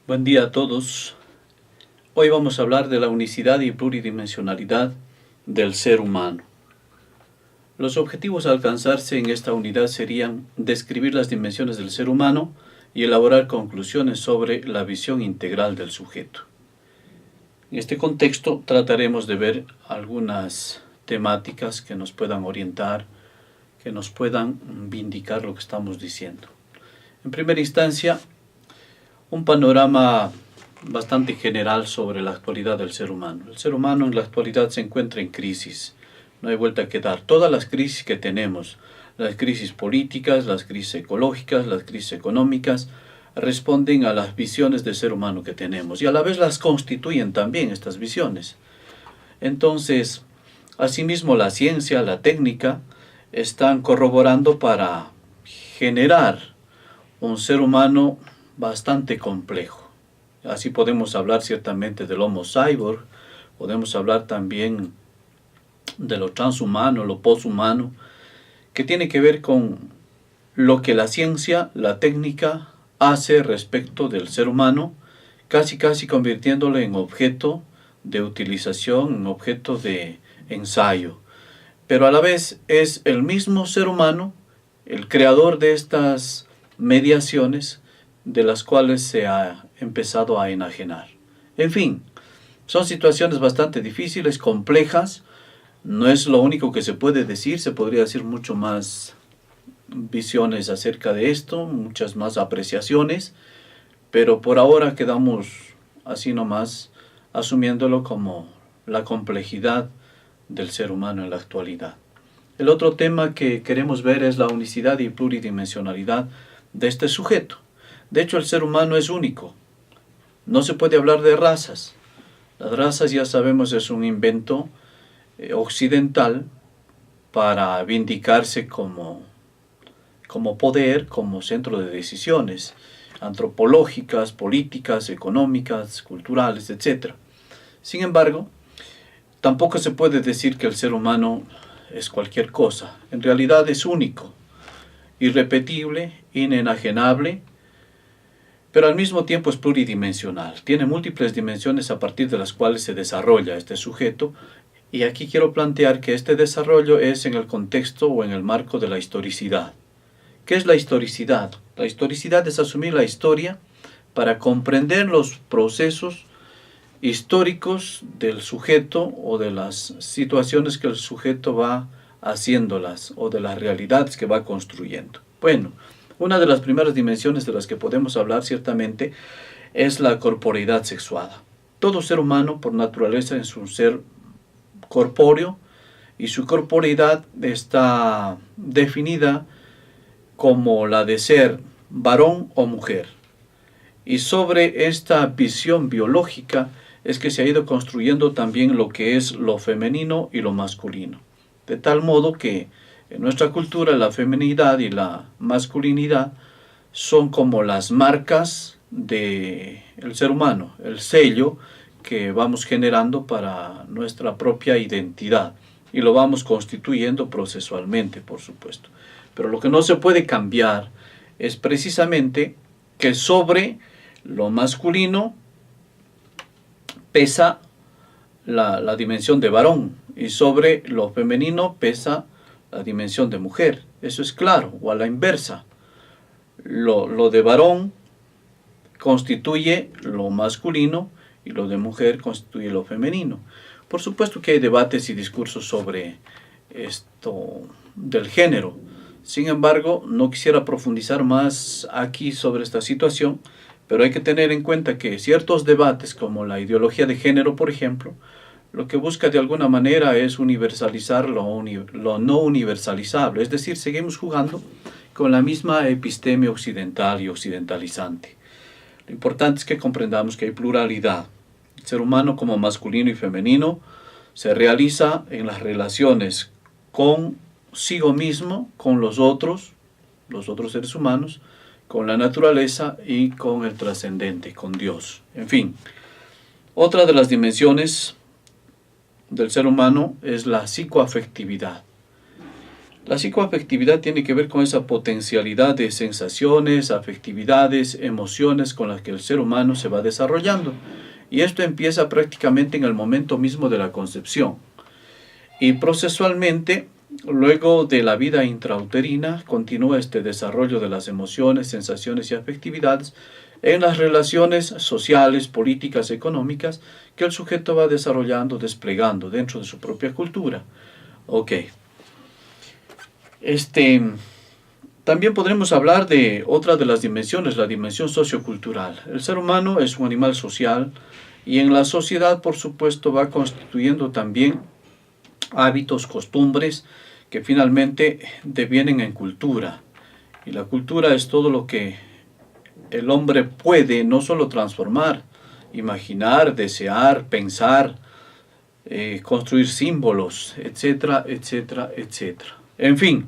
Buen día a todos. Hoy vamos a hablar de la unicidad y pluridimensionalidad del ser humano. Los objetivos a alcanzarse en esta unidad serían describir las dimensiones del ser humano y elaborar conclusiones sobre la visión integral del sujeto. En este contexto trataremos de ver algunas temáticas que nos puedan orientar, que nos puedan vindicar lo que estamos diciendo. En primera instancia, un panorama bastante general sobre la actualidad del ser humano. El ser humano en la actualidad se encuentra en crisis. No hay vuelta que dar. Todas las crisis que tenemos, las crisis políticas, las crisis ecológicas, las crisis económicas, responden a las visiones del ser humano que tenemos y a la vez las constituyen también estas visiones. Entonces, asimismo la ciencia, la técnica, están corroborando para generar un ser humano bastante complejo. Así podemos hablar ciertamente del Homo cyborg, podemos hablar también de lo transhumano, lo poshumano, que tiene que ver con lo que la ciencia, la técnica hace respecto del ser humano, casi convirtiéndolo en objeto de utilización, en objeto de ensayo. Pero a la vez es el mismo ser humano el creador de estas mediaciones de las cuales se ha empezado a enajenar. En fin, son situaciones bastante difíciles, complejas. No es lo único que se puede decir, se podría decir mucho más visiones acerca de esto, muchas más apreciaciones, pero por ahora quedamos así nomás asumiéndolo como la complejidad del ser humano en la actualidad. El otro tema que queremos ver es la unicidad y pluridimensionalidad de este sujeto. De hecho, el ser humano es único. No se puede hablar de razas. Las razas, ya sabemos, es un invento occidental para vindicarse como poder, como centro de decisiones antropológicas, políticas, económicas, culturales, etc. Sin embargo, tampoco se puede decir que el ser humano es cualquier cosa. En realidad es único, irrepetible, inenajenable, pero al mismo tiempo es pluridimensional. Tiene múltiples dimensiones a partir de las cuales se desarrolla este sujeto. Y aquí quiero plantear que este desarrollo es en el contexto o en el marco de la historicidad. ¿Qué es la historicidad? La historicidad es asumir la historia para comprender los procesos históricos del sujeto o de las situaciones que el sujeto va haciéndolas o de las realidades que va construyendo. Bueno, una de las primeras dimensiones de las que podemos hablar ciertamente es la corporeidad sexuada. Todo ser humano por naturaleza es un ser corpóreo y su corporeidad está definida como la de ser varón o mujer. Y sobre esta visión biológica es que se ha ido construyendo también lo que es lo femenino y lo masculino. De tal modo que en nuestra cultura la feminidad y la masculinidad son como las marcas del ser humano, el sello que vamos generando para nuestra propia identidad y lo vamos constituyendo procesualmente, por supuesto. Pero lo que no se puede cambiar es precisamente que sobre lo masculino pesa la dimensión de varón y sobre lo femenino pesa la dimensión de mujer. Eso es claro, o a la inversa. Lo de varón constituye lo masculino y lo de mujer constituye lo femenino. Por supuesto que hay debates y discursos sobre esto del género. Sin embargo, no quisiera profundizar más aquí sobre esta situación, pero hay que tener en cuenta que ciertos debates, como la ideología de género, por ejemplo, lo que busca de alguna manera es universalizar lo no universalizable. Es decir, seguimos jugando con la misma episteme occidental y occidentalizante. Lo importante es que comprendamos que hay pluralidad. El ser humano como masculino y femenino se realiza en las relaciones consigo mismo, con los otros seres humanos, con la naturaleza y con el trascendente, con Dios. En fin, otra de las dimensiones del ser humano es la psicoafectividad. La psicoafectividad tiene que ver con esa potencialidad de sensaciones, afectividades, emociones con las que el ser humano se va desarrollando. Y esto empieza prácticamente en el momento mismo de la concepción. Y procesualmente, luego de la vida intrauterina, continúa este desarrollo de las emociones, sensaciones y afectividades en las relaciones sociales, políticas, económicas que el sujeto va desarrollando, desplegando dentro de su propia cultura. Ok. También podremos hablar de otra de las dimensiones, la dimensión sociocultural. El ser humano es un animal social y en la sociedad, por supuesto, va constituyendo también hábitos, costumbres que finalmente devienen en cultura. Y la cultura es todo lo que el hombre puede no solo transformar, imaginar, desear, pensar, construir símbolos, etcétera, etcétera, etcétera. En fin,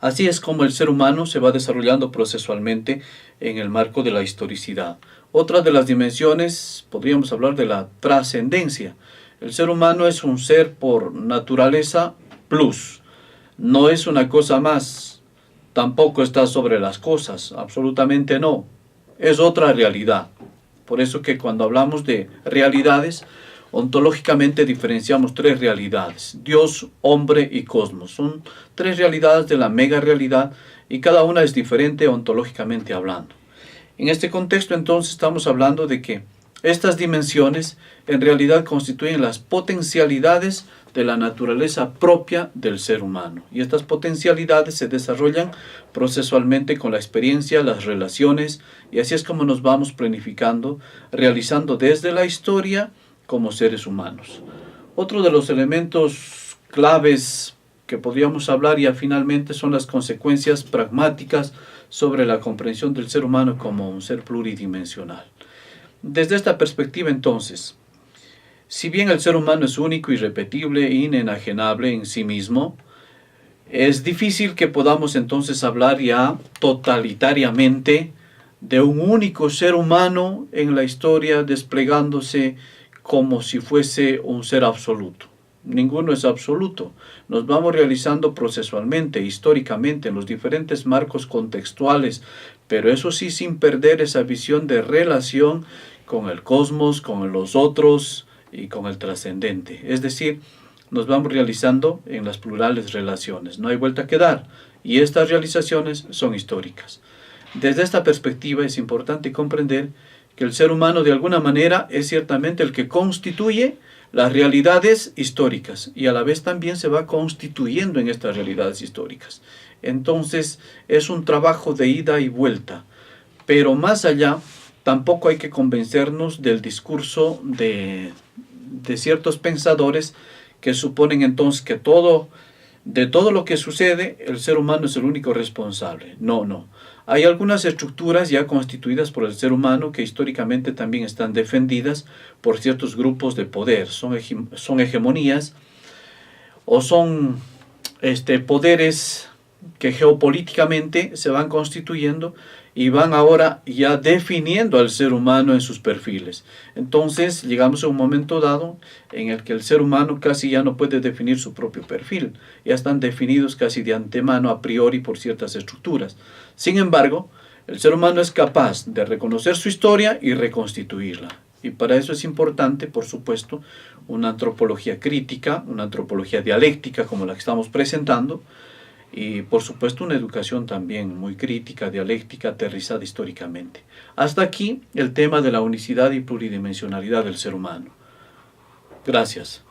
así es como el ser humano se va desarrollando procesualmente en el marco de la historicidad. Otra de las dimensiones, podríamos hablar de la trascendencia. El ser humano es un ser por naturaleza plus. No es una cosa más. Tampoco está sobre las cosas. Absolutamente no. Es otra realidad. Por eso que cuando hablamos de realidades, ontológicamente diferenciamos tres realidades: Dios, hombre y cosmos. Son tres realidades de la mega realidad y cada una es diferente ontológicamente hablando. En este contexto entonces estamos hablando de que estas dimensiones en realidad constituyen las potencialidades de la naturaleza propia del ser humano. Y estas potencialidades se desarrollan procesualmente con la experiencia, las relaciones, y así es como nos vamos planificando, realizando desde la historia como seres humanos. Otro de los elementos claves que podríamos hablar ya finalmente son las consecuencias pragmáticas sobre la comprensión del ser humano como un ser pluridimensional. Desde esta perspectiva entonces, si bien el ser humano es único, irrepetible e inenajenable en sí mismo, es difícil que podamos entonces hablar ya totalitariamente de un único ser humano en la historia desplegándose como si fuese un ser absoluto. Ninguno es absoluto. Nos vamos realizando procesualmente, históricamente, en los diferentes marcos contextuales, pero eso sí sin perder esa visión de relación con el cosmos, con los otros y con el trascendente. Es decir, nos vamos realizando en las plurales relaciones. No hay vuelta que dar. Y estas realizaciones son históricas. Desde esta perspectiva es importante comprender que el ser humano de alguna manera es ciertamente el que constituye las realidades históricas y a la vez también se va constituyendo en estas realidades históricas. Entonces es un trabajo de ida y vuelta, pero más allá tampoco hay que convencernos del discurso de ciertos pensadores que suponen entonces que de todo lo que sucede el ser humano es el único responsable. No. Hay algunas estructuras ya constituidas por el ser humano que históricamente también están defendidas por ciertos grupos de poder. Son hegemonías o son poderes que geopolíticamente se van constituyendo y van ahora ya definiendo al ser humano en sus perfiles. Entonces llegamos a un momento dado en el que el ser humano casi ya no puede definir su propio perfil. Ya están definidos casi de antemano a priori por ciertas estructuras. Sin embargo, el ser humano es capaz de reconocer su historia y reconstituirla. Y para eso es importante, por supuesto, una antropología crítica, una antropología dialéctica como la que estamos presentando, y por supuesto una educación también muy crítica, dialéctica, aterrizada históricamente. Hasta aquí el tema de la unicidad y pluridimensionalidad del ser humano. Gracias.